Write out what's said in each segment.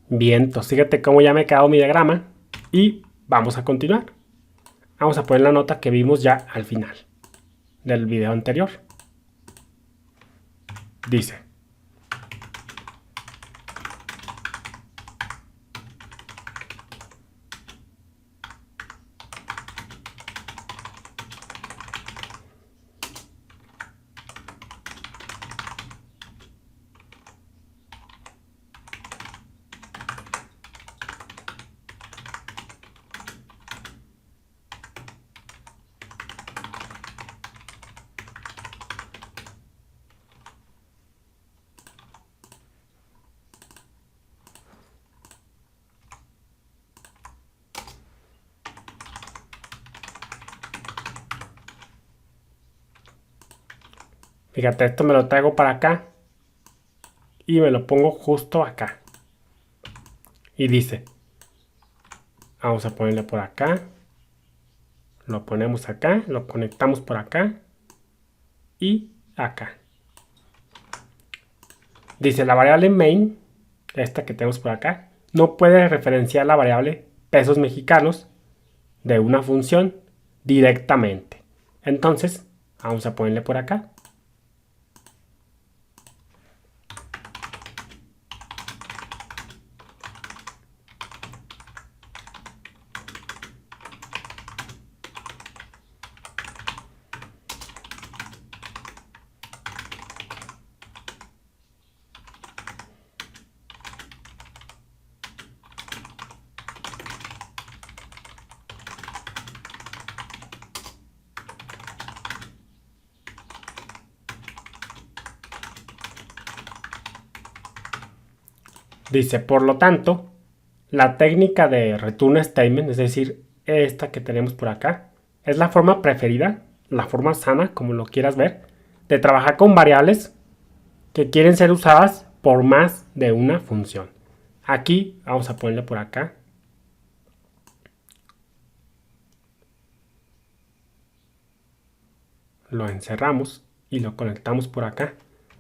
Bien, entonces fíjate cómo ya me ha quedado mi diagrama y vamos a continuar. Vamos a poner la nota que vimos ya al final del video anterior. Dice: fíjate, esto me lo traigo para acá y me lo pongo justo acá. Y dice, vamos a ponerle por acá, lo ponemos acá, lo conectamos por acá y acá. Dice, la variable main, esta que tenemos por acá, no puede referenciar la variable pesos mexicanos de una función directamente. Entonces, vamos a ponerle por acá. Dice, por lo tanto, la técnica de return statement, es decir, esta que tenemos por acá, es la forma preferida, la forma sana, como lo quieras ver, de trabajar con variables que quieren ser usadas por más de una función. Aquí vamos a ponerle por acá. Lo encerramos y lo conectamos por acá.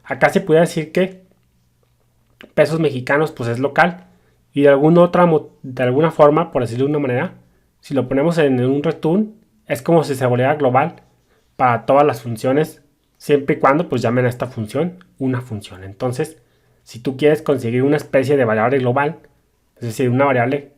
Acá se puede decir que pesos mexicanos pues es local y de alguna forma, por decirlo de una manera, si lo ponemos en un return es como si se volviera global para todas las funciones, siempre y cuando pues llamen a esta función una función. Entonces, si tú quieres conseguir una especie de variable global, es decir, una variable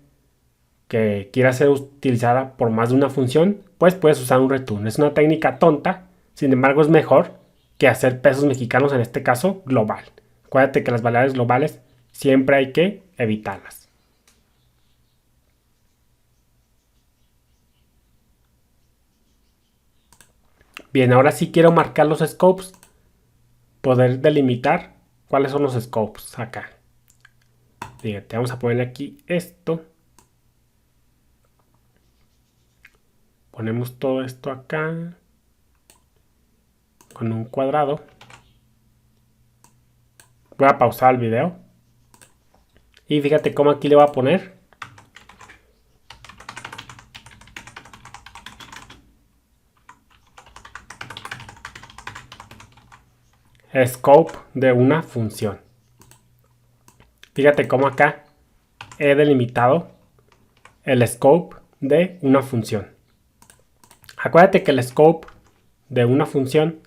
que quiera ser utilizada por más de una función, pues puedes usar un return. Es una técnica tonta, sin embargo es mejor que hacer pesos mexicanos, en este caso global. Acuérdate que las variables globales siempre hay que evitarlas. Bien, ahora sí quiero marcar los scopes, poder delimitar cuáles son los scopes acá. Fíjate, vamos a ponerle aquí esto. Ponemos todo esto acá con un cuadrado. Voy a pausar el video. Y fíjate cómo aquí le voy a poner scope de una función. Fíjate cómo acá he delimitado el scope de una función. Acuérdate que el scope de una función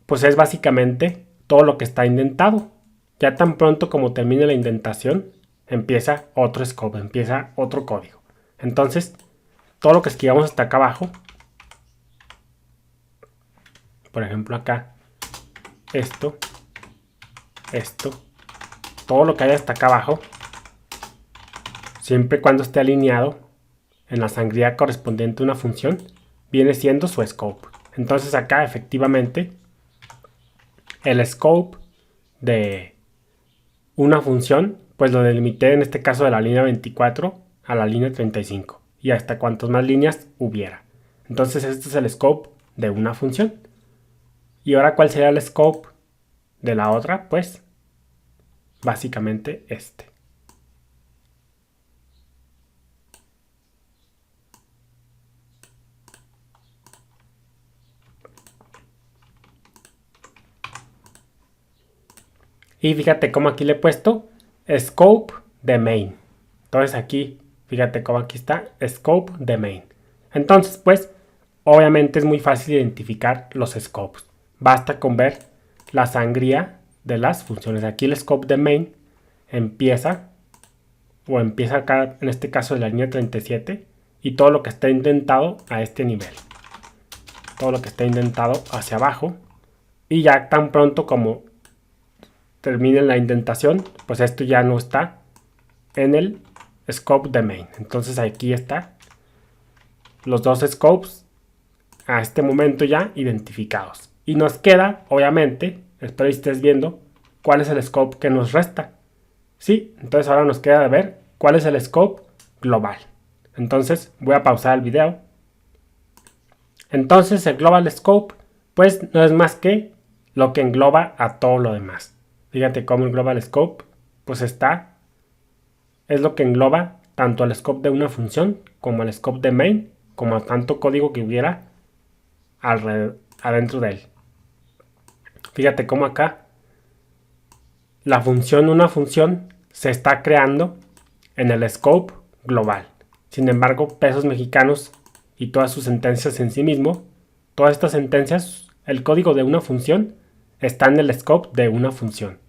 pues es básicamente todo lo que está indentado. Ya tan pronto como termine la indentación, empieza otro scope, empieza otro código. Entonces, todo lo que escribamos hasta acá abajo, por ejemplo acá, esto, todo lo que haya hasta acá abajo, siempre y cuando esté alineado en la sangría correspondiente a una función, viene siendo su scope. Entonces acá efectivamente el scope de una función pues lo delimité en este caso de la línea 24 a la línea 35 y hasta cuantas más líneas hubiera. Entonces este es el scope de una función. Y ahora, ¿cuál sería el scope de la otra? Pues básicamente este. Y fíjate cómo aquí le he puesto scope de main. Entonces aquí, fíjate cómo aquí está, scope de main. Entonces, pues, obviamente es muy fácil identificar los scopes. Basta con ver la sangría de las funciones. Aquí el scope de main empieza acá, en este caso de la línea 37, y todo lo que está indentado a este nivel. Todo lo que está indentado hacia abajo. Y ya tan pronto como termine la indentación, pues esto ya no está en el scope de main. Entonces aquí está los dos scopes a este momento ya identificados. Y nos queda, obviamente, espero que estés viendo cuál es el scope que nos resta. Sí, entonces ahora nos queda de ver cuál es el scope global. Entonces voy a pausar el video. Entonces el global scope pues no es más que lo que engloba a todo lo demás. Fíjate cómo el global scope pues es lo que engloba tanto el scope de una función como el scope de main, como a tanto código que hubiera adentro de él. Fíjate cómo acá una función se está creando en el scope global. Sin embargo, pesos mexicanos y todas sus sentencias en sí mismo, todas estas sentencias, el código de una función está en el scope de una función.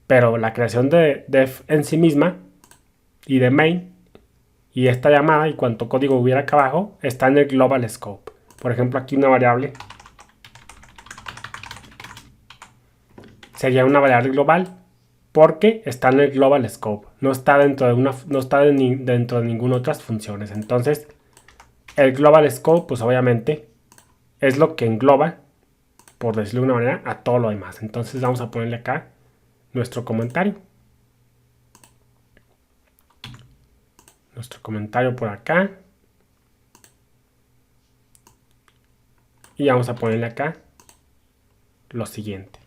Pero la creación de def en sí misma y de main y esta llamada y cuánto código hubiera acá abajo está en el global scope. Por ejemplo, aquí una variable sería una variable global porque está en el global scope, no está dentro de ninguna otras funciones. Entonces, el global scope, pues obviamente es lo que engloba, por decirlo de una manera, a todo lo demás. Entonces vamos a ponerle acá nuestro comentario. Nuestro comentario por acá. Y vamos a ponerle acá lo siguiente.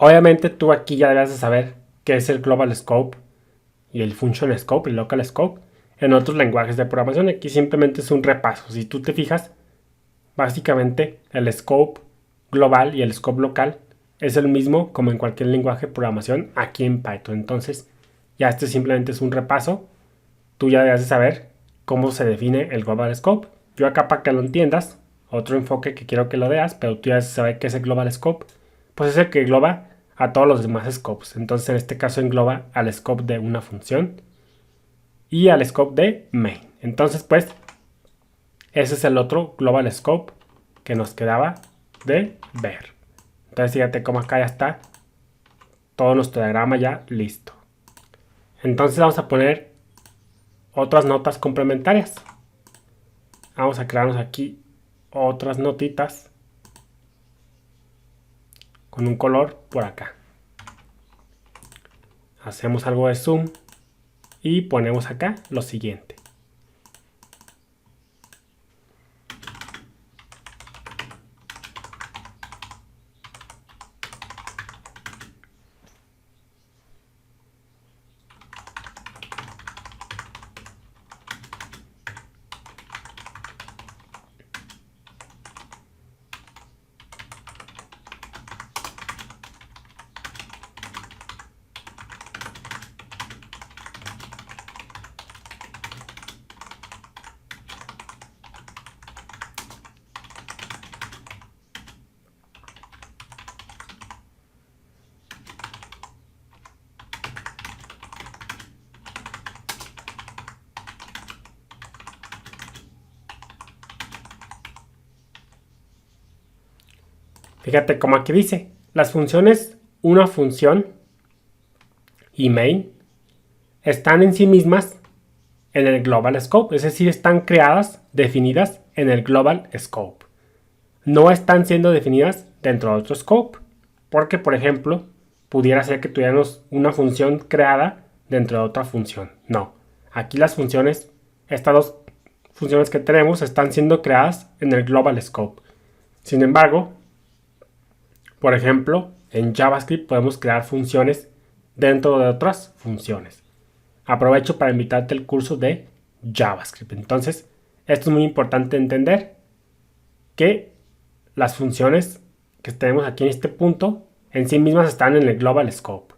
Obviamente tú aquí ya debes de saber qué es el global scope y el function scope y local scope en otros lenguajes de programación. Aquí simplemente es un repaso. Si tú te fijas, básicamente el scope global y el scope local es el mismo como en cualquier lenguaje de programación aquí en Python. Entonces ya este simplemente es un repaso. Tú ya debes de saber cómo se define el global scope. Yo acá para que lo entiendas, otro enfoque que quiero que lo veas, pero tú ya debes de saber qué es el global scope. Pues es el que engloba a todos los demás scopes. Entonces en este caso engloba al scope de una función y al scope de main. Entonces pues ese es el otro global scope que nos quedaba de ver. Entonces fíjate cómo acá ya está todo nuestro diagrama ya listo. Entonces vamos a poner otras notas complementarias. Vamos a crearnos aquí otras notitas con un color por acá. Hacemos algo de zoom y ponemos acá lo siguiente. Fíjate cómo aquí dice, las funciones una función y main están en sí mismas en el global scope, es decir, están creadas, definidas en el global scope. No están siendo definidas dentro de otro scope, porque por ejemplo, pudiera ser que tuviéramos una función creada dentro de otra función. No, aquí las funciones estas dos funciones que tenemos están siendo creadas en el global scope. Sin embargo, por ejemplo, en JavaScript podemos crear funciones dentro de otras funciones. Aprovecho para invitarte al curso de JavaScript. Entonces, esto es muy importante entender que las funciones que tenemos aquí en este punto en sí mismas están en el global scope.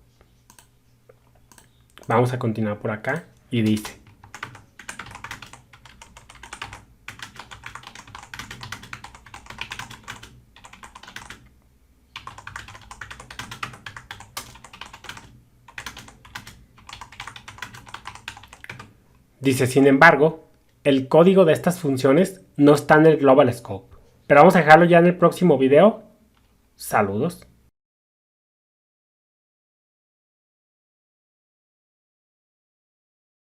Vamos a continuar por acá y dice: sin embargo, el código de estas funciones no está en el global scope. Pero vamos a dejarlo ya en el próximo video. Saludos.